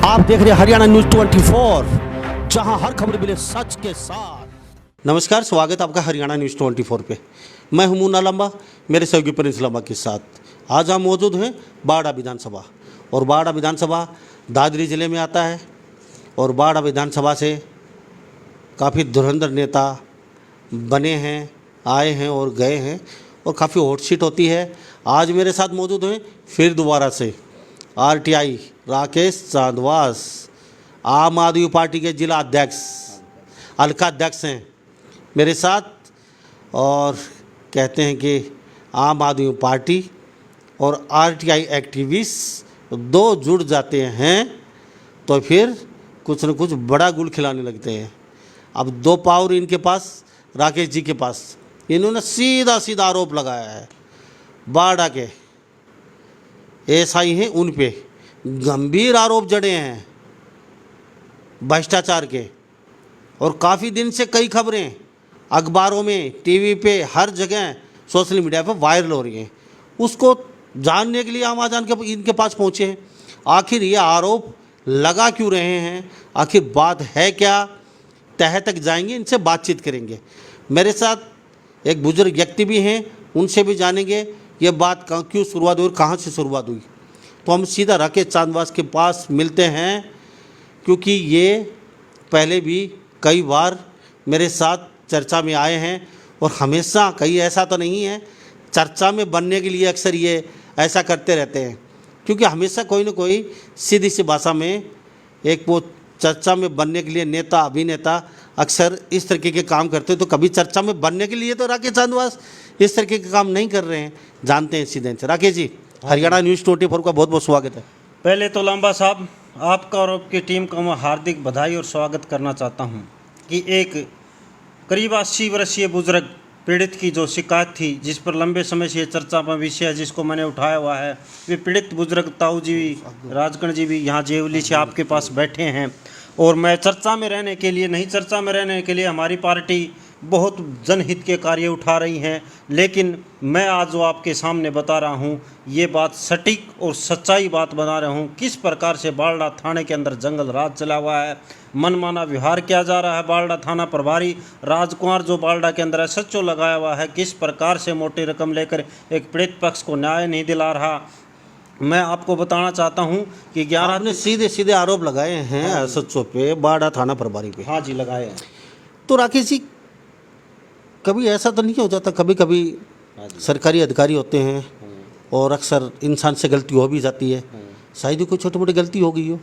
आप देख रहे हैं हरियाणा न्यूज 24, जहां हर खबर मिले सच के साथ। नमस्कार, स्वागत है आपका हरियाणा न्यूज 24 पे। मैं हूं मुन्ना लंबा, मेरे सहयोगी प्रिंस लंबा के साथ। आज हम मौजूद हैं बाड़ा विधानसभा, और बाड़ा विधानसभा दादरी ज़िले में आता है। और बाड़ा विधानसभा से काफ़ी धुरंधर नेता बने हैं, आए हैं और गए हैं, और काफ़ी हॉट सीट होती है। आज मेरे साथ मौजूद हैं फिर दोबारा से RTI राकेश चांदवास, आम आदमी पार्टी के जिला अध्यक्ष, हल्का अध्यक्ष हैं मेरे साथ। और कहते हैं कि आम आदमी पार्टी और RTI एक्टिविस्ट दो जुड़ जाते हैं तो फिर कुछ न कुछ बड़ा गुल खिलाने लगते हैं। अब दो पावर इनके पास, राकेश जी के पास। इन्होंने सीधा सीधा आरोप लगाया है बाड़ा के SI हैं, उन पे गंभीर आरोप जड़े हैं भ्रष्टाचार के। और काफ़ी दिन से कई खबरें अखबारों में, टीवी पे, हर जगह सोशल मीडिया पे वायरल हो रही हैं। उसको जानने के लिए हम आज इनके पास पहुँचे हैं। आखिर ये आरोप लगा क्यों रहे हैं, आखिर बात है क्या, तह तक जाएंगे, इनसे बातचीत करेंगे। मेरे साथ एक बुजुर्ग व्यक्ति भी हैं, उनसे भी जानेंगे ये बात क्यों शुरुआत हुई और कहाँ से शुरुआत हुई। तो हम सीधा राकेश चांदवास के पास मिलते हैं, क्योंकि ये पहले भी कई बार मेरे साथ चर्चा में आए हैं। और हमेशा कहीं ऐसा तो नहीं है, चर्चा में बनने के लिए अक्सर ये ऐसा करते रहते हैं, क्योंकि हमेशा कोई ना कोई सीधी सी भाषा में एक वो चर्चा में बनने के लिए नेता, अभिनेता अक्सर इस तरीके के काम करते हैं। तो कभी चर्चा में बनने के लिए तो राकेश चांदवास इस तरीके के काम नहीं कर रहे हैं, जानते हैं सीधे से। राकेश जी, हरियाणा न्यूज़ 24 का बहुत बहुत स्वागत है। पहले तो लंबा साहब, आपका और आपकी टीम का मैं हार्दिक बधाई और स्वागत करना चाहता हूं कि एक करीब 80 वर्षीय बुजुर्ग पीड़ित की जो शिकायत थी, जिस पर लंबे समय से ये चर्चा का विषय है, जिसको मैंने उठाया हुआ है, वे पीड़ित बुजुर्ग ताऊ जी, राजगण जी भी यहाँ जेवली से आपके पास बैठे हैं। और मैं चर्चा में रहने के लिए नहीं, चर्चा में रहने के लिए हमारी पार्टी बहुत जनहित के कार्य उठा रही हैं, लेकिन मैं आज जो आपके सामने बता रहा हूं, ये बात सटीक और सच्चाई बात बता रहा हूं। किस प्रकार से बालड़ा थाने के अंदर जंगल राज चला हुआ है, मनमाना व्यवहार किया जा रहा है। बालड़ा थाना प्रभारी राजकुमार जो बालड़ा के अंदर SHO लगाया हुआ है, किस प्रकार से मोटी रकम लेकर एक पीड़ित पक्ष को न्याय नहीं दिला रहा। मैं आपको बताना चाहता हूं कि 11 आपने सीधे सीधे आरोप लगाए हैं SHO पे, बाड़ा थाना प्रभारी पे। हाँ जी, लगाए हैं। तो राकेश जी, कभी ऐसा तो नहीं हो जाता, कभी कभी सरकारी अधिकारी होते हैं और अक्सर इंसान से गलती हो भी जाती है, शायद ही कोई छोटी मोटी गलती हो गई हो,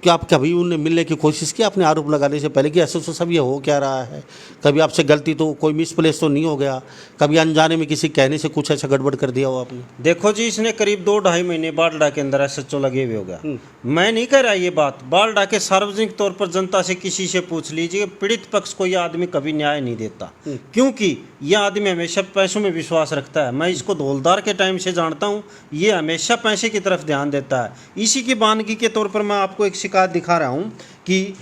क्या आप कभी उन्हें मिलने की कोशिश की आपने आरोप लगाने से पहले कि SHO सब ये हो क्या रहा है, कभी आपसे गलती तो कोई मिसप्लेस तो नहीं हो गया, कभी अनजाने में किसी कहने से कुछ ऐसा गड़बड़ कर दिया हो आपने? देखो जी, इसने करीब 2-2.5 महीने बालड़ा के अंदर SHO लगे हुए हो गया। मैं नहीं कह रहा ये बात, बालड़ा के सार्वजनिक तौर पर जनता से किसी से पूछ लीजिए, पीड़ित पक्ष को यह आदमी कभी न्याय नहीं देता, क्योंकि यह आदमी हमेशा पैसों में विश्वास रखता है। मैं इसको धौलदार के टाइम से जानता हूँ, ये हमेशा पैसे की तरफ ध्यान देता है। इसी की बानगी के तौर पर मैं आपको एक शिकायत दिखा रहा हूँ कि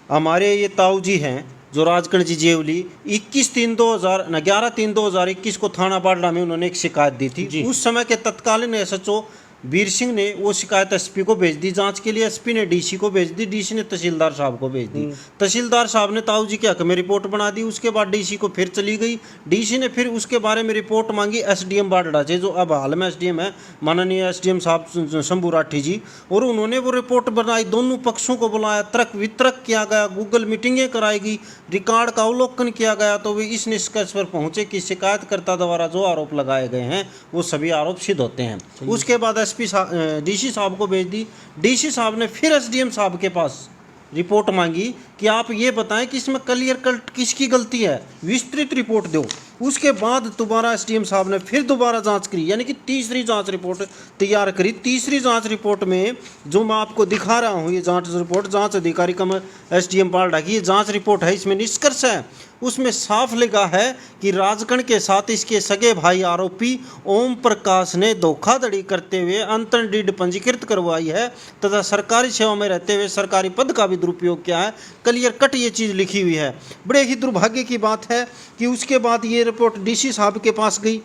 हमारे ये ताऊ जी हैं जो राजगण जी जेवली, 11/3/2021 को थाना बालड़ा में उन्होंने एक शिकायत दी थी। उस समय के तत्कालीन SHO वीर सिंह ने वो शिकायत SP को भेज दी जांच के लिए, SP ने DC को भेज दी, DC ने तहसीलदार साहब को भेज दी। तहसीलदार साहब ने ताऊ जी के हक में रिपोर्ट बना दी। उसके बाद DC को फिर चली गई, DC ने फिर उसके बारे में रिपोर्ट मांगी SDM बालड़ा से, जो अब हाल में SDM है, माननीय SDM साहब शंभू राठी जी। और उन्होंने वो रिपोर्ट बनाई, दोनों पक्षों को बुलाया, तर्क वितर्क किया गया, गूगल मीटिंगें कराई गई, रिकॉर्ड का अवलोकन किया गया। तो वे इस निष्कर्ष पर पहुंचे कि शिकायतकर्ता द्वारा जो आरोप लगाए गए हैं वो सभी आरोप सिद्ध होते हैं। उसके बाद DC साहब को भेज दी। DC साहब ने फिर SDM साहब के पास रिपोर्ट मांगी कि आप ये बताएं कि इसमें क्लियर कट किसकी गलती है, विस्तृत रिपोर्ट दो। उसके बाद दोबारा SDM साहब ने फिर दोबारा जांच करी, यानी कि तीसरी जांच रिपोर्ट तैयार करी। तीसरी जांच रिपोर्ट में जो मैं आपको दिखा रहा हूँ, ये जांच रिपोर्ट जांच अधिकारी कम SDM बालड़ा की ये जांच रिपोर्ट है, इसमें निष्कर्ष है, उसमें साफ लिखा है कि राजगण के साथ इसके सगे भाई आरोपी ओम प्रकाश ने धोखाधड़ी करते हुए अंतरण डीड पंजीकृत करवाई है तथा सरकारी सेवा में रहते हुए सरकारी पद का भी दुरुपयोग किया है। क्लियर कट ये चीज़ लिखी हुई है। बड़े ही दुर्भाग्य की बात है कि उसके बाद ये रिपोर्ट DC साहब के पास गई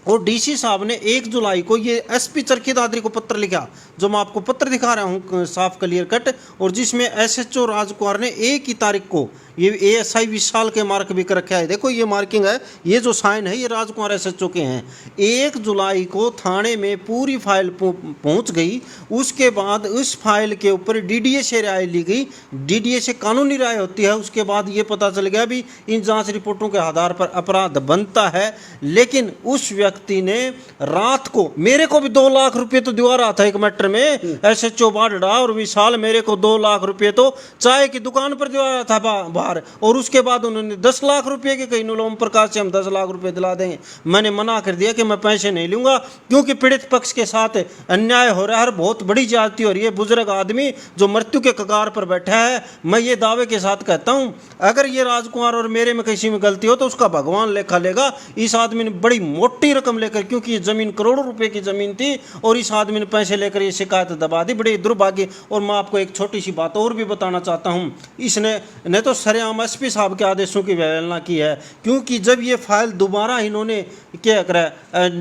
और DC साहब ने 1 जुलाई को ये SP चरखी दादरी को पत्र लिखा जो मैं आपको पत्र दिखा रहा हूँ साफ क्लियर कट, और जिसमें SHO राजकुमार ने 1 ही तारीख को ये ASI विशाल के मार्क भी कर रखा है। देखो ये मार्किंग है, ये जो साइन है ये राजकुमार SHO के हैं। 1 जुलाई को थाने में पूरी फाइल पहुंच गई। उसके बाद उस फाइल के ऊपर DDA से राय ली गई। DDA से कानूनी राय होती है। उसके बाद ये पता चल गया भी इन जांच रिपोर्टों के आधार पर अपराध बनता है। लेकिन उस व्यक्ति ने रात को मेरे को भी 2 लाख रुपए तो दिवा रहा था एक मैटर में, SHO बाडड़ा और विशाल मेरे को 2 लाख रुपए तो चाय की दुकान पर दिवा रहा था बाहर। और उसके बाद उन्होंने 10 लाख रुपए के कहीं ओम प्रकाश से हम 10 लाख रुपए दिला देंगे। मैंने मना कर दिया कि मैं पैसे नहीं लूंगा, क्योंकि पीड़ित पक्ष के साथ अन्याय हो रहा है, बहुत बड़ी ज्यादती हो रही है। बुजुर्ग आदमी जो मृत्यु के कगार पर बैठा है, मैं ये दावे के साथ कहता हूं अगर ये राजकुमार और मेरे में किसी में गलती हो तो उसका भगवान लेखा लेगा। इस आदमी ने बड़ी मोटी रकम लेकर, क्योंकि ये जमीन करोड़ों रुपए की जमीन थी, और इस आदमी ने पैसे लेकर ये शिकायत दबा दी, बड़ी दुर्भाग्य। और मैं आपको एक छोटी सी बात और भी बताना चाहता हूं, इसने न तो सरेआम SP साहब के आदेशों की अवहेलना की है, क्योंकि जब ये फाइल दोबारा इन्होंने क्या करा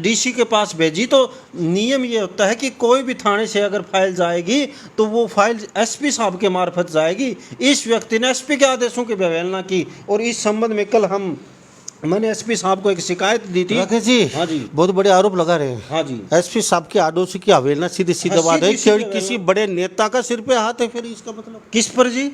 DC के पास भेजी तो नियम ये होता है कि कोई भी थाने से अगर फाइल जाएगी तो वो फाइल SP साहब के मार्फत जाएगी। इस व्यक्ति ने SP के आदेशों की अवहेलना की, और इस संबंध में कल मैंने SP साहब को एक शिकायत दी थी। राकेश जी, हाँ जी, बहुत बड़े आरोप लगा रहे हैं। हाँ जी, SP साहब के आदेशों की अवहेलना सीधी सीधी हाँ, बात है। सीधी-सीधी किसी बड़े नेता का सिर पे हाथ है, फिर इसका मतलब किस पर जी?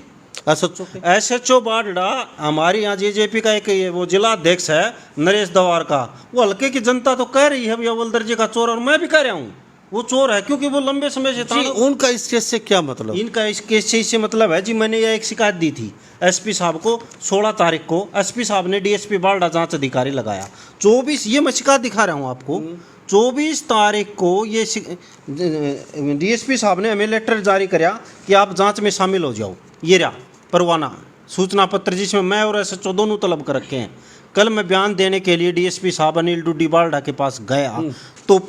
SHO बाडड़ा हमारे यहाँ JJP का एक ये वो जिला अध्यक्ष है नरेश दवार का, वो हल्के की जनता तो कह रही है भैया अव्वल दर्जे का चोर, और मैं भी कह रहा हूँ वो चोर है, क्योंकि वो लंबे समय से था। उनका इस केस से क्या मतलब? इनका इस केस से इससे मतलब है जी, मैंने ये एक शिकायत दी थी SP साहब को 16 तारीख को। SP साहब ने DSP बाडड़ा जांच अधिकारी लगाया। 24 ये मैं शिकायत दिखा रहा हूँ आपको, 24 तारीख को ये DSP साहब ने हमें लेटर जारी कराया कि आप जांच में शामिल हो जाओ। ये रहा परवाना सूचना पत्र, जिसमें मैं और SHO दोनों तलब कर रखे हैं। कल मैं बयान देने के लिए DSP साहब अनिल डूडी बाडड़ा के पास गया, तो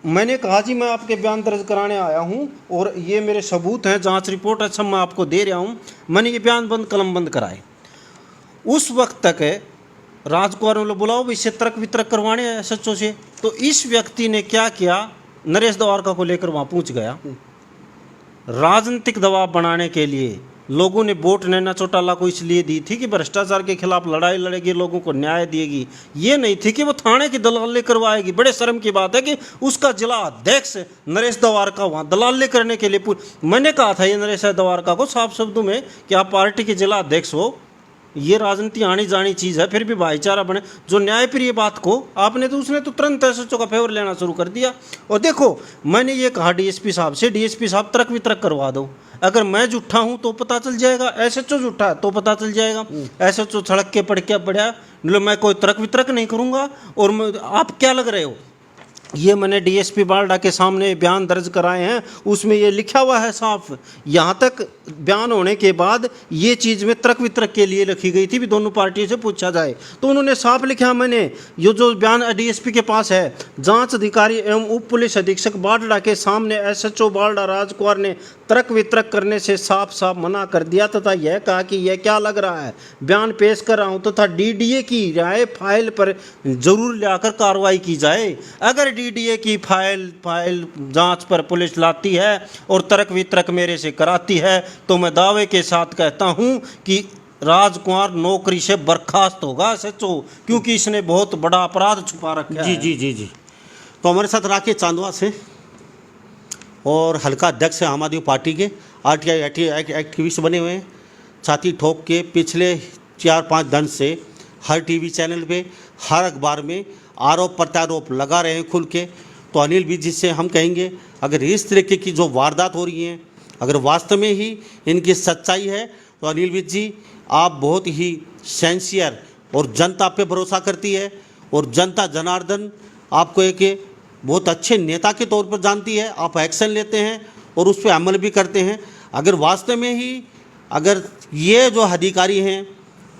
मैंने कहा जी मैं आपके बयान दर्ज कराने आया हूं, और ये मेरे सबूत हैं, जांच रिपोर्ट अच्छा मैं आपको दे रहा हूं। मैंने ये बयान बंद कलम बंद कराए। उस वक्त तक राजकुमार ने बुलाओ इससे तर्क वितर्क करवाने SHO से। तो इस व्यक्ति ने क्या किया, नरेश द्वारका को लेकर वहाँ पहुँच गया। राजनीतिक दबाव बनाने के लिए लोगों ने वोट नैना चौटाला को इसलिए दी थी कि भ्रष्टाचार के खिलाफ लड़ाई लड़ेगी, लोगों को न्याय देगी। ये नहीं थी कि वो थाने की दलाली करवाएगी। बड़े शर्म की बात है कि उसका जिला अध्यक्ष नरेश द्वारका वहाँ दलाली करने के लिए मैंने कहा था ये नरेश द्वारका को साफ शब्दों में कि आप पार्टी के जिला अध्यक्ष हो, ये राजनीति आनी जानी चीज़ है, फिर भी भाईचारा बने। जो न्यायप्रिय बात को आपने तो उसने तो तुरंत SHO का फेवर लेना शुरू कर दिया। और देखो मैंने ये कहा DSP साहब से, DSP साहब तर्क वितर्क करवा दो। अगर मैं झूठा हूँ तो पता चल जाएगा, SHO झूठा है तो पता चल जाएगा। SHO सड़क के पड़ क्या पड़ा, मैं कोई तर्क वितर्क नहीं करूँगा। और आप क्या लग रहे हो, ये मैंने DSP बाडड़ा के सामने बयान दर्ज कराए हैं, उसमें ये लिखा हुआ है साफ। यहाँ तक बयान होने के बाद ये चीज़ में तर्क वितर्क के लिए लिखी गई थी भी दोनों पार्टियों से पूछा जाए, तो उन्होंने साफ लिखा। मैंने ये जो बयान DSP के पास है, जांच अधिकारी एवं उप पुलिस अधीक्षक बाडड़ा के सामने SHO बाडड़ा राजकुमार ने तर्क वितर्क करने से साफ साफ मना कर दिया तथा यह कहा कि यह क्या लग रहा है, बयान पेश कर रहा हूँ तथा DDA की राय फाइल पर जरूर लाकर कार्रवाई की जाए। अगर DDA की फाइल जांच पर पुलिस लाती है और तर्क वितर्क मेरे से कराती है तो मैं दावे के साथ कहता हूं कि राजकुमार नौकरी से बर्खास्त होगा SHO, क्योंकि इसने बहुत बड़ा अपराध छुपा रखा है। जी। तो हमारे साथ राकेश चांदवा से और हल्का अध्यक्ष है आम आदमी पार्टी के, RTI एक्टिविस्ट बने हुए हैं। छाती ठोक के पिछले 4-5 दिन से हर TV चैनल पे, हर अखबार में आरोप प्रत्यारोप लगा रहे हैं खुल के। तो अनिल विज जी से हम कहेंगे, अगर इस तरीके की जो वारदात हो रही हैं, अगर वास्तव में ही इनकी सच्चाई है तो अनिल विज जी आप बहुत ही सेंसियर और जनता पे भरोसा करती है, और जनता जनार्दन आपको एक बहुत अच्छे नेता के तौर पर जानती है। आप एक्शन लेते हैं और उस पर अमल भी करते हैं। अगर वास्तव में ही अगर ये जो अधिकारी हैं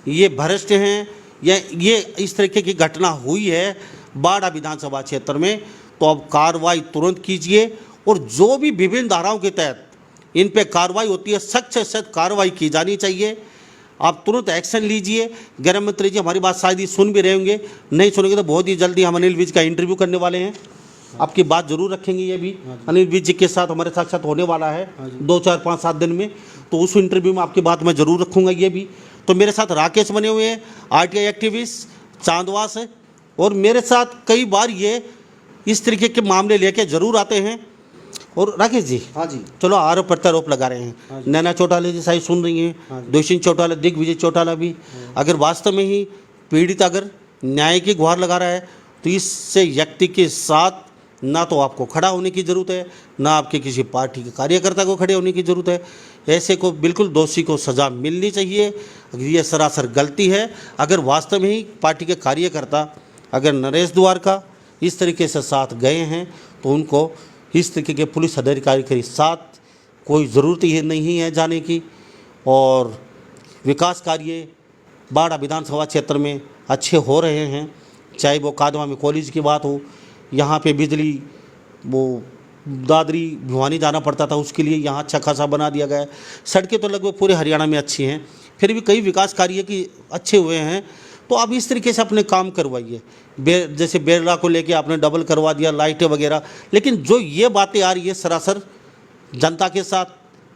ये भ्रष्ट हैं या ये इस तरीके की घटना हुई है बाडा विधानसभा क्षेत्र में, तो अब कार्रवाई तुरंत कीजिए, और जो भी विभिन्न धाराओं के तहत इन पे कार्रवाई होती है सख्त से सख्त कार्रवाई की जानी चाहिए। आप तुरंत एक्शन लीजिए। गृह मंत्री जी हमारी बात शायद ही सुन भी रहे होंगे, नहीं सुनेंगे तो बहुत ही जल्दी हम अनिल विज का इंटरव्यू करने वाले हैं। आपकी बात जरूर रखेंगे। ये भी अनिल विज जी के साथ हमारे साथ होने वाला है 2, 4, 5, 7 दिन में, तो उस इंटरव्यू में आपकी बात मैं जरूर रखूंगा। ये भी तो मेरे साथ राकेश बने हुए हैं, आरटीआई एक्टिविस्ट चांदवास है, और मेरे साथ कई बार ये इस तरीके के मामले लेके जरूर आते हैं। और राकेश जी, हाँ जी, चलो आरोप प्रत्यारोप लगा रहे हैं, नैना चौटाला जी साहिब सुन रही हैं, दुष्यंत चौटाला, दिग्विजय चौटाला भी, अगर वास्तव में ही पीड़ित अगर न्याय की गुहार लगा रहा है तो इससे व्यक्ति के साथ ना तो आपको खड़ा होने की ज़रूरत है, ना आपके किसी पार्टी के कार्यकर्ता को खड़े होने की ज़रूरत है। ऐसे को बिल्कुल दोषी को सज़ा मिलनी चाहिए। ये सरासर गलती है। अगर वास्तव में ही पार्टी के कार्यकर्ता अगर नरेश द्वारका इस तरीके से साथ गए हैं तो उनको इस तरीके के पुलिस अधिकारी के साथ कोई ज़रूरत ही नहीं है जाने की। और विकास कार्य बाड़ा विधानसभा क्षेत्र में अच्छे हो रहे हैं, चाहे वो कादवा में कॉलेज की बात हो, यहाँ पे बिजली वो दादरी भिवानी जाना पड़ता था, उसके लिए यहाँ अच्छा खासा बना दिया गया है। सड़कें तो लगभग पूरे हरियाणा में अच्छी हैं, फिर भी कई विकास कार्य की अच्छे हुए हैं। तो आप इस तरीके से अपने काम करवाइए। जैसे बेरला को लेके आपने डबल करवा दिया, लाइटें वगैरह, लेकिन जो ये बातें आ रही है सरासर जनता के साथ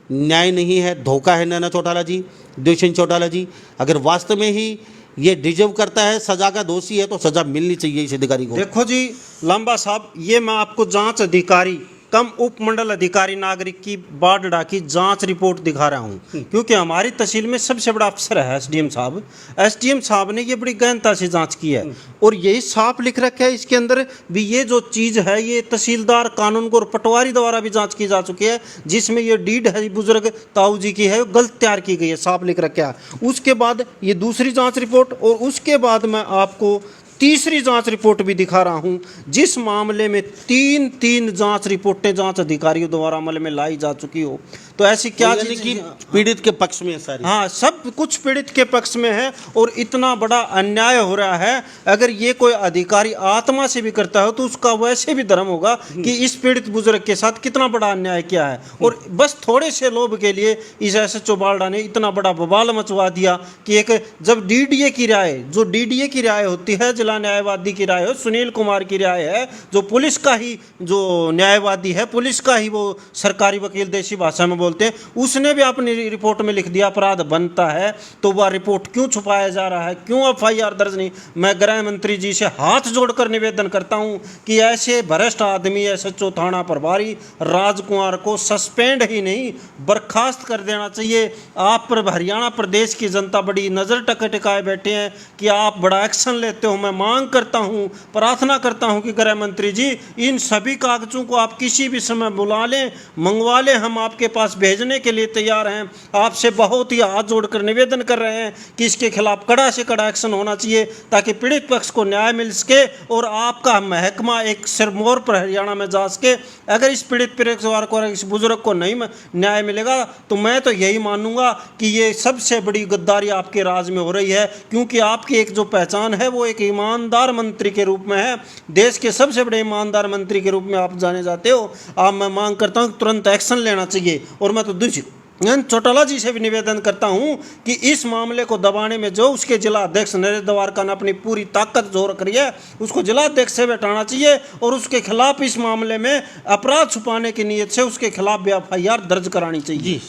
न्याय नहीं है, धोखा है। नैना चौटाला जी, दुष्यंत चौटाला जी, अगर वास्तव में ही ये डिजर्व करता है, सजा का दोषी है, तो सजा मिलनी चाहिए इस अधिकारी को। देखो जी लांबा साहब, ये मैं आपको जांच अधिकारी कम उपमंडल अधिकारी नागरिक की बाडडा की जांच रिपोर्ट दिखा रहा हूँ, क्योंकि हमारी तहसील में सबसे बड़ा अफसर है एसडीएम साहब। एसडीएम साहब ने ये बड़ी गहनता से जांच की है, और यही साफ लिख रखा है इसके अंदर भी, ये जो चीज़ है ये तहसीलदार कानून को और पटवारी द्वारा भी जांच की जा चुकी है, जिसमें ये डीड है बुजुर्ग ताऊ जी की है, गलत तैयार की गई है, साफ लिख रखा है। उसके बाद ये दूसरी जाँच रिपोर्ट, और उसके बाद मैं आपको तीसरी जांच रिपोर्ट भी दिखा रहा हूं, जिस मामले में तीन जांच रिपोर्टें जांच अधिकारियों द्वारा अमल में लाई जा चुकी हो। तो ऐसी क्या चीज कि पीड़ित के पक्ष में है सारी? हाँ, सब कुछ पीड़ित के पक्ष में है, और इतना बड़ा अन्याय हो रहा है। अगर ये कोई अधिकारी आत्मा से भी करता हो तो उसका वैसे भी धर्म होगा कि इस पीड़ित बुजुर्ग के साथ कितना बड़ा अन्याय किया है। और बस थोड़े से लोभ के लिए इस एसएचओ बालडा ने इतना बड़ा बवाल मचवा दिया कि एक जब डीडीए की राय, जो डीडीए की राय होती है, जिला न्यायवादी की राय हो, सुनील कुमार की राय है, जो पुलिस का ही जो न्यायवादी है, पुलिस का ही वो सरकारी वकील देसी भाषा में बोलते हैं, उसने भी अपनी रिपोर्ट में लिख दिया अपराध बनता है। तो वह रिपोर्ट क्यों छुपाया जा रहा है, क्यों एफआईआर दर्ज नहीं? मैं गृह मंत्री जी से हाथ जोड़कर निवेदन करता हूं कि ऐसे भ्रष्ट आदमी, एसएचओ थाना प्रभारी राजकुमार को सस्पेंड ही नहीं बर्खास्त कर देना चाहिए। आप पर हरियाणा प्रदेश की जनता बड़ी नज़र टिकाए बैठे हैं कि आप बड़ा एक्शन लेते हो। मैं मांग करता हूं, प्रार्थना करता हूं कि गृह मंत्री जी इन सभी कागजों को आप किसी भी समय बुला लें, मंगवा लें, हम आपके पास भेजने के लिए तैयार हैं। आपसे बहुत ही हाथ जोड़कर निवेदन कर रहे हैं कि इसके खिलाफ कड़ा से कड़ा एक्शन होना चाहिए, ताकि पीड़ित पक्ष को न्याय मिल सके और आपका महकमा एक सिरमौर पर हरियाणा में जा सके। अगर इस पीड़ित परिवार को, इस बुजुर्ग को नहीं न्याय मिलेगा तो मैं तो यही मानूंगा कि ये सबसे बड़ी गद्दारी आपके राज में हो रही है, क्योंकि आपकी एक जो पहचान है वो एक ईमानदार मंत्री के रूप में है। देश के सबसे बड़े ईमानदार मंत्री के रूप में आप जाने जाते हो। आप, मैं मांग करता हूँ तुरंत एक्शन लेना चाहिए। और मैं तो दुष्यंत चौटाला जी से भी निवेदन करता हूं कि इस मामले को दबाने में जो उसके जिला अध्यक्ष नरेश द्वारका ने अपनी पूरी ताकत जोर करी है, उसको जिला अध्यक्ष से बैठाना चाहिए, और उसके खिलाफ इस मामले में अपराध छुपाने की नीयत से उसके खिलाफ भी एफआईआर दर्ज करानी चाहिए। जी,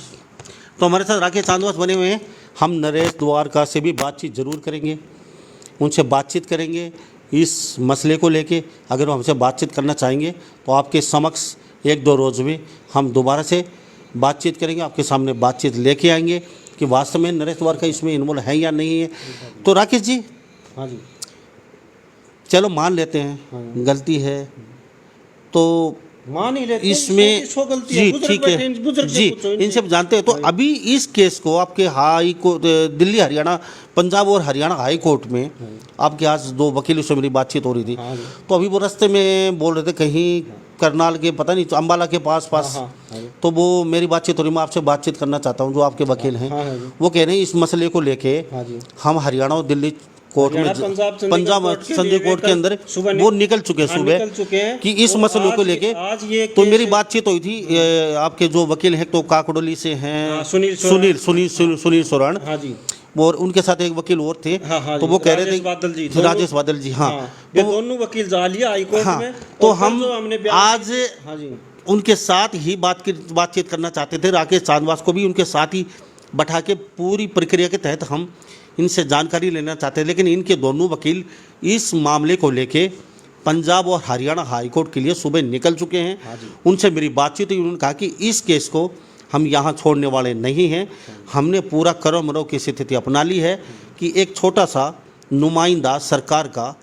तो हमारे साथ राकेश चांदवास बने हुए हैं। हम नरेश द्वारका से भी बातचीत जरूर करेंगे, उनसे बातचीत करेंगे इस मसले को लेके। अगर वो हमसे बातचीत करना चाहेंगे तो आपके समक्ष 1-2 रोज़ में हम दोबारा से बातचीत करेंगे, आपके सामने बातचीत लेके आएंगे कि वास्तव में नरेश द्वारका इसमें इन्वॉल्व है या नहीं है। तो राकेश जी, हाँ जी, चलो मान लेते हैं गलती है, तो मान ही लेते इसमें जी ठीक है जी, इन सब जानते हैं। तो अभी इस केस को आपके हाई कोर्ट, दिल्ली, हरियाणा, पंजाब और हरियाणा हाई कोर्ट में आपके आज 2 वकीलों से मेरी बातचीत हो रही थी। तो अभी वो रास्ते में बोल रहे थे कहीं करनाल के, पता नहीं, अम्बाला के पास। तो वो मेरी बातचीत हो रही, मैं आपसे बातचीत करना चाहता हूँ जो आपके वकील हैं। वो कह रहे हैं इस मसले को लेके हम हरियाणा और दिल्ली कोर्ट में, पंजाब संधि कोर्ट के अंदर वो निकल चुके हैं सुबह कि इस मसलों को लेके। तो मेरी बातचीत हुई थी, आपके जो वकील हैं तो काकड़ोली से हैं, सुनील सोरण, और उनके साथ एक वकील और थे। हाँ, हाँ तो जी, वो कह रहे राजेश थे बादल जी, राजेश बादल जी, हाँ। ये दोनों वकील जा लिया हाई कोर्ट हाँ, में। तो और कल हम जो हमने बयान आज हाँ जी उनके साथ ही बातचीत करना चाहते थे। राकेश चांदवास को भी उनके साथ ही बैठा के पूरी प्रक्रिया के तहत हम इनसे जानकारी लेना चाहते हैं, लेकिन इनके दोनों वकील इस मामले को लेके पंजाब और हरियाणा हाई कोर्ट के लिए सुबह निकल चुके हैं। हाँ जी। उनसे मेरी बातचीत हुई, उन्होंने कहा कि इस केस को हम यहाँ छोड़ने वाले नहीं हैं। हमने पूरा करो मरो की स्थिति अपना ली है कि एक छोटा सा नुमाइंदा सरकार का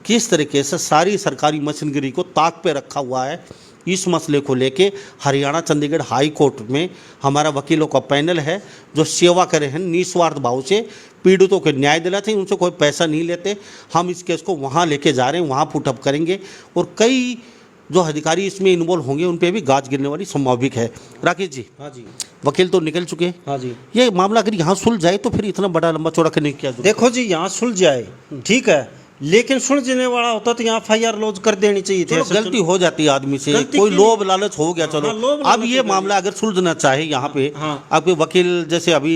किस तरीके से सारी सरकारी मशीनरी को ताक पे रखा हुआ है। इस मसले को लेके हरियाणा चंडीगढ़ हाई कोर्ट में हमारा वकीलों का पैनल है जो सेवा करे हैं निस्वार्थ भाव से, पीड़ितों को न्याय दिलाते हैं, उनसे कोई पैसा नहीं लेते। हम इस केस को वहाँ लेके जा रहे हैं, वहाँ पुटअप करेंगे और कई जो अधिकारी इसमें इन्वॉल्व होंगे उन पे भी गाज गिरने वाली संभाविक है। राकेश जी, हाँ जी वकील तो निकल चुके हैं। हाँ जी। ये मामला अगर यहाँ सुलझ जाए तो फिर इतना बड़ा लंबा चौड़ा करने की क्या जरूरत है? देखो जी, यहाँ सुलझ जाए ठीक है, लेकिन सुलझने वाला होता तो यहाँ FIR लॉन्च कर देनी चाहिए थी। चलो, गलती हो जाती है आदमी से, गलती कोई की लोभ लालच हो गया, चलो। हाँ, लोभ अब लालच ये हो गया। मामला अगर सुलझना चाहे यहाँ पे, हाँ। आपके वकील जैसे अभी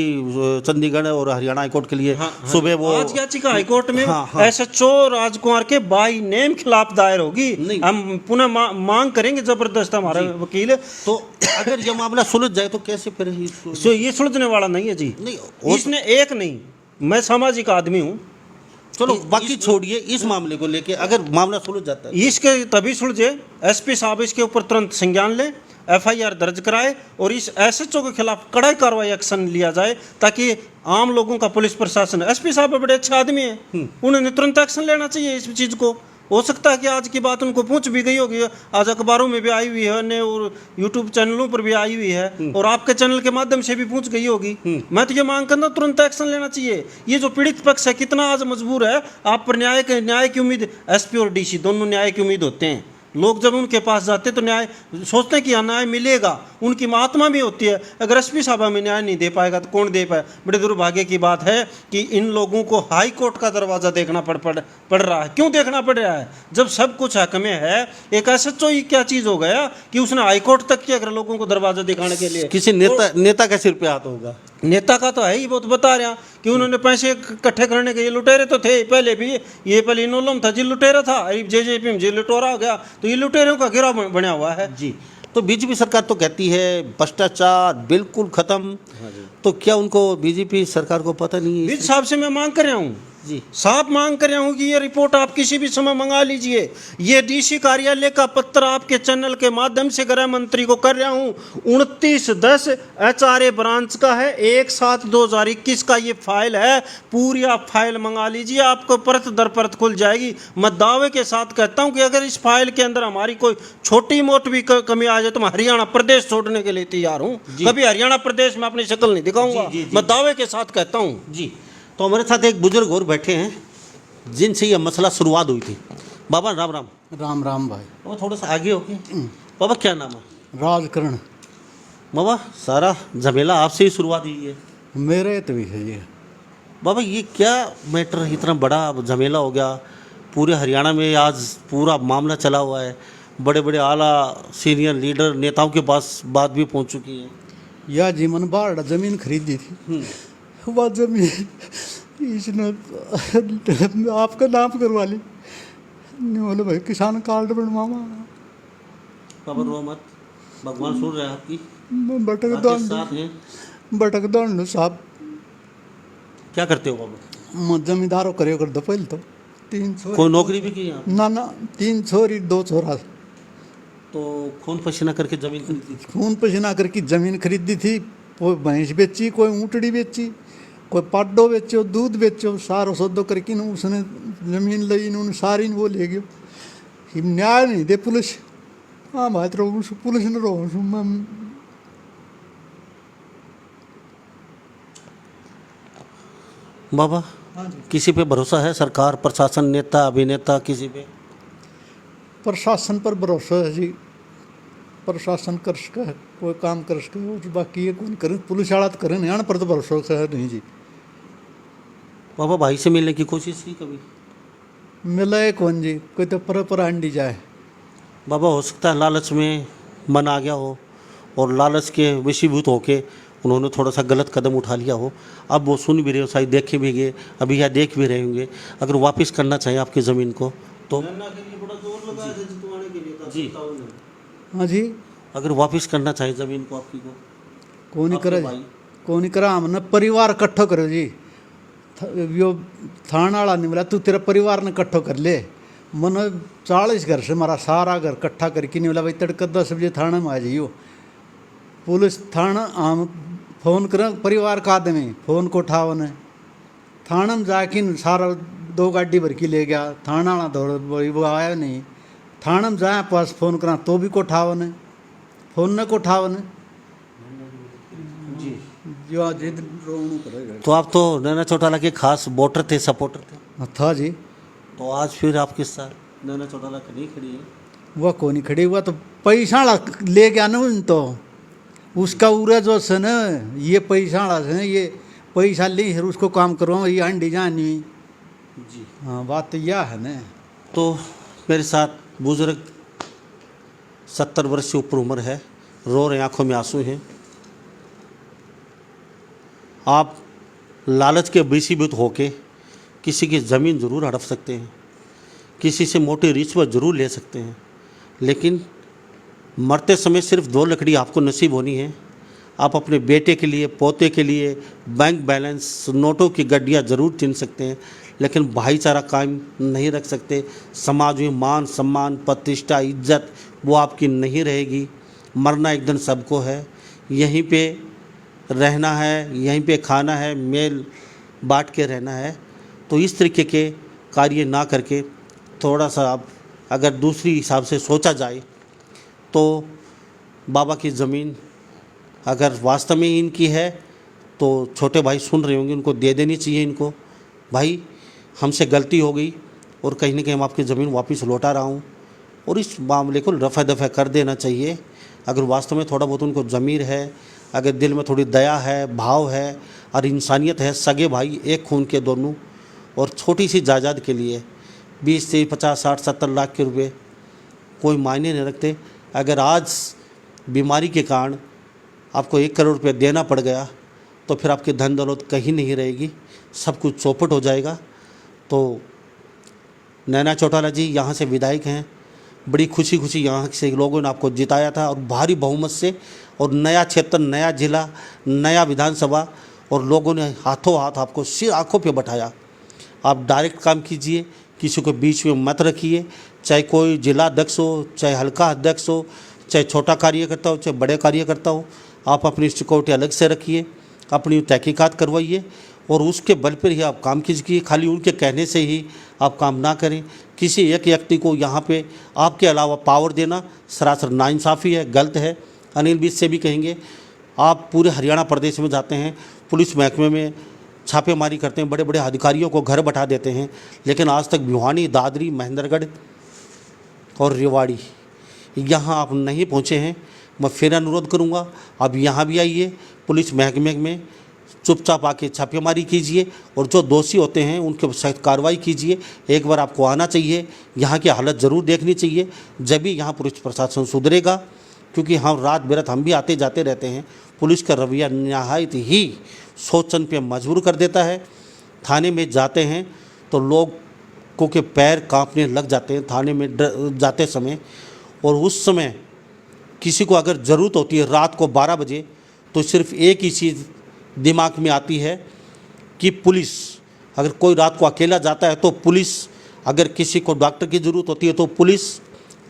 चंडीगढ़ और हरियाणा हाईकोर्ट के लिए सुबह वो आज याचिका हाईकोर्ट में हाँ, हाँ। SHO राजकुमार के बाई नेम खिलाफ दायर होगी। नहीं। हम पुनः मांग करेंगे जबरदस्त, हमारे वकील। तो अगर ये मामला सुलझ जाए तो कैसे फिर सो ये सुलझने वाला नहीं है जी। नहीं, इसने एक नहीं, मैं सामाजिक आदमी हूँ। चलो बाकी छोड़िए, इस मामले को लेके अगर मामला सुलझ जाता है इसके तभी सुलझे, SP साहब इसके ऊपर तुरंत संज्ञान ले, FIR दर्ज कराए और इस SHO के खिलाफ कड़ाई कार्रवाई एक्शन लिया जाए, ताकि आम लोगों का पुलिस प्रशासन, SP साहब बड़े अच्छे आदमी हैं, उन्होंने तुरंत एक्शन लेना चाहिए इस चीज़ को। हो सकता है कि आज की बात उनको पहुंच भी गई होगी, आज अखबारों में भी आई हुई है ने और यूट्यूब चैनलों पर भी आई हुई है और आपके चैनल के माध्यम से भी पहुंच गई होगी। मैं तो ये मांग करता हूं तुरंत एक्शन लेना चाहिए। ये जो पीड़ित पक्ष है कितना आज मजबूर है, आप पर न्याय की उम्मीद, SP और DC दोनों न्याय की उम्मीद होते हैं। लोग जब उनके पास जाते तो न्याय सोचते हैं कि न्याय मिलेगा, उनकी महात्मा भी होती है। अगर SP साहब हमें न्याय नहीं दे पाएगा तो कौन दे पाए। बड़े दुर्भाग्य की बात है कि इन लोगों को हाई कोर्ट का दरवाज़ा देखना पड़ रहा है। क्यों देखना पड़ रहा है जब सब कुछ हक में है? एक SHO ही क्या चीज़ हो गया कि उसने हाई कोर्ट तक किया अगर लोगों को दरवाज़ा दिखाने के लिए। किसी नेता के सिर पे हाथ होगा। नेता का तो है ही, वो तो बता रहा कि उन्होंने पैसे इकट्ठे करने के, ये लुटेरे तो थे पहले भी, ये पहले इनोलम था जी लुटेरा था, JJP में जी लुटेरा हो गया, तो ये लुटेरों का गिरोह बना हुआ है जी। तो बीजेपी सरकार तो कहती है भ्रष्टाचार बिल्कुल खत्म, तो क्या उनको बीजेपी सरकार को पता नहीं है? इस हिसाब से मैं मांग कर रहा हूँ जी, साफ मांग कर रहा हूँ कि ये रिपोर्ट आप किसी भी समय मंगा लीजिए। ये DC कार्यालय का पत्र आपके चैनल के माध्यम से गृह मंत्री को कर रहा हूँ। 29/10 HRA ब्रांच का है, 1/7/2021 का ये फाइल है। पूरी आप फाइल मंगा लीजिए, आपको परत दर परत खुल जाएगी। मैं दावे के साथ कहता हूँ कि अगर इस फाइल के अंदर हमारी कोई छोटी मोटी भी कमी आ जाए तो मैं हरियाणा प्रदेश छोड़ने के लिए तैयार हूँ। कभी हरियाणा प्रदेश में अपनी शक्ल नहीं दिखाऊंगा, मैं दावे के साथ कहता हूँ जी। तो हमारे साथ एक बुजुर्ग और बैठे हैं जिनसे ये मसला शुरुआत हुई थी। बाबा राम राम। राम राम भाई। बाबा थोड़ा सा आगे हो गए। बाबा क्या नाम है? राजकरण। बाबा सारा झमेला आपसे ही शुरुआत हुई है। मेरे तो भी है ये। बाबा ये क्या मैटर इतना बड़ा झमेला हो गया? पूरे हरियाणा में आज पूरा मामला चला हुआ है, बड़े बड़े आला सीनियर लीडर नेताओं के पास बात भी पहुंच चुकी है। यह जीवन बाढ़ जमीन खरीदी थी, वह जमीन इसने आपका नाम करवा ली। नहीं बोले भाई किसान कार्ड बनवावा। बाबा रो मत, भगवान सुन रहे हैं आपकी। बटक दंड साहब। क्या करते हो बाबा? जमींदारों करे कर दो पहले तो 3 कोई नौकरी भी की आप? ना 3 छोरी 2 छोरा। तो खून पसीना करके जमीन खरीदी? खून पसीना करके जमीन खरीदी थी। कोई भैंस बेची, कोई ऊँटड़ी बेची, कोई पाडो बेचो, दूध बेचो, सारो सौदो करके उसने जमीन ली, इन्होंने सारी वो ले गयो। न्याय नहीं दे पुलिस। हाँ भाई तो पुलिस ने रो बाबा किसी पे भरोसा है? सरकार, प्रशासन, नेता, अभिनेता, किसी पे? प्रशासन पर भरोसा है जी। प्रशासन कर सके, कोई काम कर सके, और बाकी ये कौन करे? पुलिस वाला तो करे नहीं, पर तो भरोसा है नहीं जी। बाबा भाई से मिलने की कोशिश की कभी? मिले कौन जी, कोई तो पर अंडी जाए। बाबा हो सकता है लालच में मन आ गया हो और लालच के वशीभूत होके उन्होंने थोड़ा सा गलत कदम उठा लिया हो, अब वो सुन भी रहे हो, शायद देखे भी गए, अभी या देख भी रहे होंगे, अगर वापस करना चाहिए आपकी ज़मीन को तो नैना के लिए बड़ा जोर लगाया था जितवाने के लिए था जी। सत्तावन में। हाँ जी, अगर वापस करना चाहिए ज़मीन को आपकी को कौन नहीं आपके करा भाई? कौन नहीं करा, हमने परिवार इकट्ठो करो जी। यो थान वाला नहीं बोला तू तेरा परिवार ने इकट्ठो कर ले। मन 40 घर से हमारा सारा घर इकट्ठा करके नहीं बोला भाई तड़का 10 बजे थाने में आ जाइयो। पुलिस थाना हम फोन करें परिवार का आदमी फोन को उठाओ ने थाना में जाके सारा 2 गाड़ी भर के ले गया। थाना वाला दौड़ वो आया नहीं, थाना में जाए पास फोन करा तो भी को उठाओ ने, फोन न को उठाओ ने जी। जो जिद रोणू करेगा। तो आप तो नैना चौटाला के खास वोटर थे, सपोर्टर थे, था जी, तो आज फिर आप किस साथ नैना चौटाला नहीं खड़ी है? वह को नहीं खड़ी हुआ तो पैसा ले गया ना उन तो उसका उरा जो है ना ये पैसा है ये पैसा ले फिर उसको काम करो ये अंडी जानी। जी। हाँ बात तो यह है ना। तो मेरे साथ बुजुर्ग 70 वर्ष से ऊपर उम्र है, रो रहे, आंखों में आंसू हैं। आप लालच के वशीभूत होके किसी की ज़मीन ज़रूर हड़प सकते हैं, किसी से मोटी रिश्वत ज़रूर ले सकते हैं, लेकिन मरते समय सिर्फ 2 लकड़ी आपको नसीब होनी है। आप अपने बेटे के लिए, पोते के लिए बैंक बैलेंस, नोटों की गड्डियाँ ज़रूर चुन सकते हैं, लेकिन भाईचारा कायम नहीं रख सकते। समाज में मान सम्मान, प्रतिष्ठा, इज्जत वो आपकी नहीं रहेगी। मरना एक दिन सबको है, यहीं पे रहना है, यहीं पे खाना है, मेल बांट के रहना है। तो इस तरीके के कार्य ना करके थोड़ा सा आप अगर दूसरी हिसाब से सोचा जाए तो बाबा की ज़मीन अगर वास्तव में इनकी है तो छोटे भाई सुन रहे होंगे, उनको दे देनी चाहिए। इनको भाई हमसे गलती हो गई और कहीं ना कहीं हम आपकी ज़मीन वापस लौटा रहा हूँ, और इस मामले को रफ़ा दफ़ा कर देना चाहिए। अगर वास्तव में थोड़ा बहुत उनको ज़मीर है, अगर दिल में थोड़ी दया है, भाव है और इंसानियत है, सगे भाई एक खून के दोनों, और छोटी सी जायदाद के लिए 20 से 50 60 70 लाख के रुपए कोई मायने नहीं रखते। अगर आज बीमारी के कारण आपको 1 करोड़ रुपये देना पड़ गया तो फिर आपकी धन दौलत कहीं नहीं रहेगी, सब कुछ चौपट हो जाएगा। तो नैना चौटाला जी यहाँ से विधायक हैं, बड़ी खुशी खुशी यहाँ से लोगों ने आपको जिताया था और भारी बहुमत से, और नया क्षेत्र, नया जिला, नया विधानसभा, और लोगों ने हाथों हाथ आपको सिर आँखों पे बैठाया। आप डायरेक्ट काम कीजिए, किसी को बीच में मत रखिए, चाहे कोई जिला अध्यक्ष हो, चाहे हल्का अध्यक्ष हो, चाहे छोटा कार्यकर्ता हो, चाहे बड़े कार्यकर्ता हो, आप अपनी सिक्योरिटी अलग से रखिए, अपनी तहकीकात करवाइए और उसके बल पर ही आप काम कीजिए। खाली उनके कहने से ही आप काम ना करें। किसी एक व्यक्ति को यहाँ पे आपके अलावा पावर देना सरासर नाइंसाफ़ी है, गलत है। अनिल विज से भी कहेंगे, आप पूरे हरियाणा प्रदेश में जाते हैं, पुलिस महकमे में छापेमारी करते हैं, बड़े बड़े अधिकारियों को घर बैठा देते हैं, लेकिन आज तक भिवानी, दादरी, महेंद्रगढ़ और रेवाड़ी यहाँ आप नहीं पहुँचे हैं। मैं फिर अनुरोध करूँगा, अब यहाँ भी आइए, पुलिस महकमे में चुपचाप आके छापेमारी कीजिए और जो दोषी होते हैं उनके सख्त कार्रवाई कीजिए। एक बार आपको आना चाहिए, यहाँ की हालत ज़रूर देखनी चाहिए, जब भी यहाँ पुलिस प्रशासन सुधरेगा। क्योंकि हम रात बेरात हम भी आते जाते रहते हैं, पुलिस का रवैया नहायत ही सोचने पे मजबूर कर देता है। थाने में जाते हैं तो लोगों के पैर कांपने लग जाते हैं थाने में जाते समय, और उस समय किसी को अगर ज़रूरत होती है रात को 12 बजे तो सिर्फ एक ही चीज़ दिमाग में आती है कि पुलिस, अगर कोई रात को अकेला जाता है तो पुलिस, अगर किसी को डॉक्टर की ज़रूरत होती है तो पुलिस,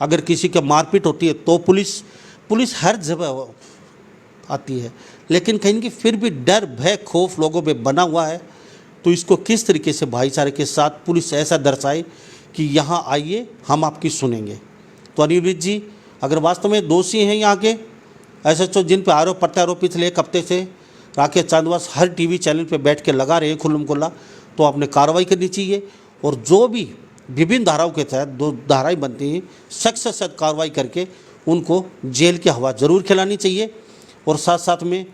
अगर किसी का मारपीट होती है तो पुलिस, पुलिस हर जगह आती है। लेकिन कहीं कि फिर भी डर, भय, खौफ लोगों में बना हुआ है। तो इसको किस तरीके से भाईचारे के साथ पुलिस ऐसा दर्शाए कि यहाँ आइए, हम आपकी सुनेंगे। तो अनिल विज जी अगर वास्तव में दोषी हैं यहाँ के SHO, जिन पर आरोप प्रत्यारोप पिछले 1 हफ्ते से राकेश चांदवास हर टीवी चैनल पे बैठ के लगा रहे हैं खुल्लम खुल्ला, तो आपने कार्रवाई करनी चाहिए। और जो भी विभिन्न धाराओं के तहत 2 धाराएं बनती हैं, सख्त से सख्त कार्रवाई करके उनको जेल की हवा ज़रूर खिलानी चाहिए। और साथ साथ में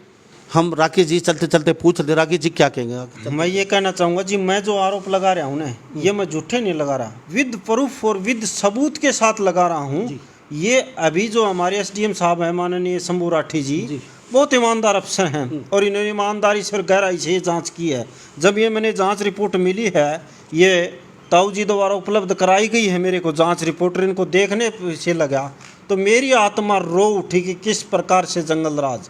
हम राकेश जी चलते चलते पूछ रहे, राकेश जी क्या कहेंगे? मैं ये कहना चाहूँगा जी, मैं जो आरोप लगा रहा हूँ ना, ये मैं झूठे नहीं लगा रहा, विद प्रूफ और विद सबूत के साथ लगा रहा हूँ। ये अभी जो हमारे SDM साहब हैं माननीय शंभू राठी जी, बहुत ईमानदार अफसर हैं और इन्होंने ईमानदारी से और गहराई से ये जांच की है। जब ये मैंने जांच रिपोर्ट मिली है, ये ताऊ जी द्वारा उपलब्ध कराई गई है मेरे को जांच रिपोर्ट, इनको देखने से लगा तो मेरी आत्मा रो उठी कि किस प्रकार से जंगल राज,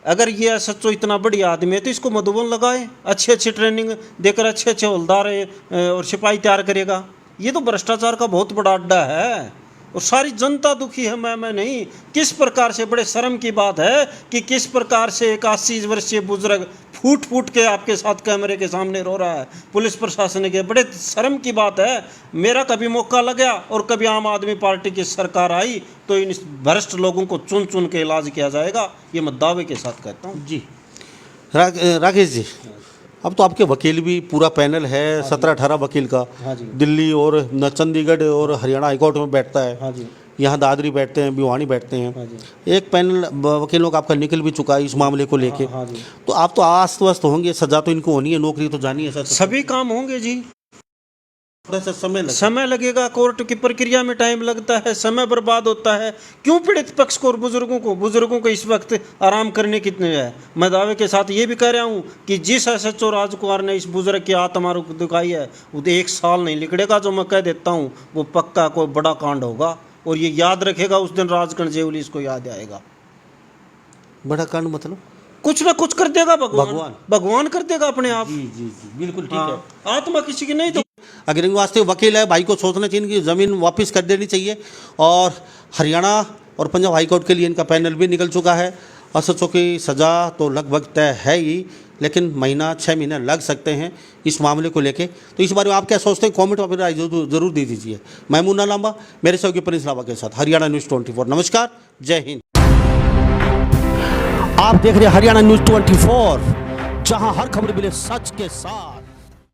अगर ये सच्चो इतना बढ़िया आदमी है तो इसको मधुबन लगाए, अच्छी अच्छी ट्रेनिंग देकर अच्छे अच्छे हवलदार और सिपाही तैयार करेगा। ये तो भ्रष्टाचार का बहुत बड़ा अड्डा है और सारी जनता दुखी है, मैं नहीं। किस प्रकार से, बड़े शर्म की बात है कि किस प्रकार से एक 80 वर्षीय बुजुर्ग फूट फूट के आपके साथ कैमरे के सामने रो रहा है पुलिस प्रशासन के। बड़े शर्म की बात है। मेरा कभी मौका लगा और कभी आम आदमी पार्टी की सरकार आई तो इन भ्रष्ट लोगों को चुन चुन के इलाज किया जाएगा, ये मैं दावे के साथ कहता हूँ। जी राकेश जी, अब तो आपके वकील भी पूरा पैनल है, 17-18 वकील का। हाँ जी। दिल्ली और चंडीगढ़ और हरियाणा हाईकोर्ट में बैठता है। हाँ जी। यहाँ दादरी बैठते हैं, भिवानी बैठते हैं। हाँ जी। एक पैनल वकीलों का आपका निकल भी चुका है इस मामले को लेके। हाँ जी। तो आप तो आश्वस्त होंगे, सजा तो इनको होनी है, नौकरी तो जानी है सर। सभी काम होंगे जी, थोड़ा सा समय लगेगा, कोर्ट की प्रक्रिया में टाइम लगता है, समय बर्बाद होता है। क्यों पीड़ित पक्ष को और बुजुर्गों को इस वक्त आराम करने कितने है। मैं दावे के साथ ये भी कह रहा हूँ कि जिस SHO राजकुमार ने इस बुजुर्ग की आत्मा को दिखाई है वो तो 1 साल नहीं लिखड़ेगा। जो मैं कह देता हूँ वो पक्का कोई बड़ा कांड होगा और ये याद रखेगा उस दिन राजकर्ण जेवली इसको याद आएगा। बड़ा कांड मतलब कुछ ना कुछ कर देगा भगवान कर देगा अपने आप। जी जी जी, बिल्कुल ठीक है। आत्मा किसी की नहीं तो अगर इनके वास्ते वकील है, भाई को सोचना चाहिए कि ज़मीन वापस कर देनी चाहिए। और हरियाणा और पंजाब हाईकोर्ट के लिए इनका पैनल भी निकल चुका है। SHO की सज़ा तो लगभग तय है ही, लेकिन 6 महीने लग सकते हैं इस मामले को लेके। तो इस बारे में आप क्या सोचते हैं, कमेंट में अपनी राय जरूर दे दीजिए। मैं मुन्ना लांबा, मेरे सहयोगी प्रिंस लांबा के साथ, हरियाणा न्यूज़ 24। नमस्कार, जय हिंद। आप देख रहे हैं हरियाणा न्यूज़ 24, जहां हर खबर मिले सच के साथ।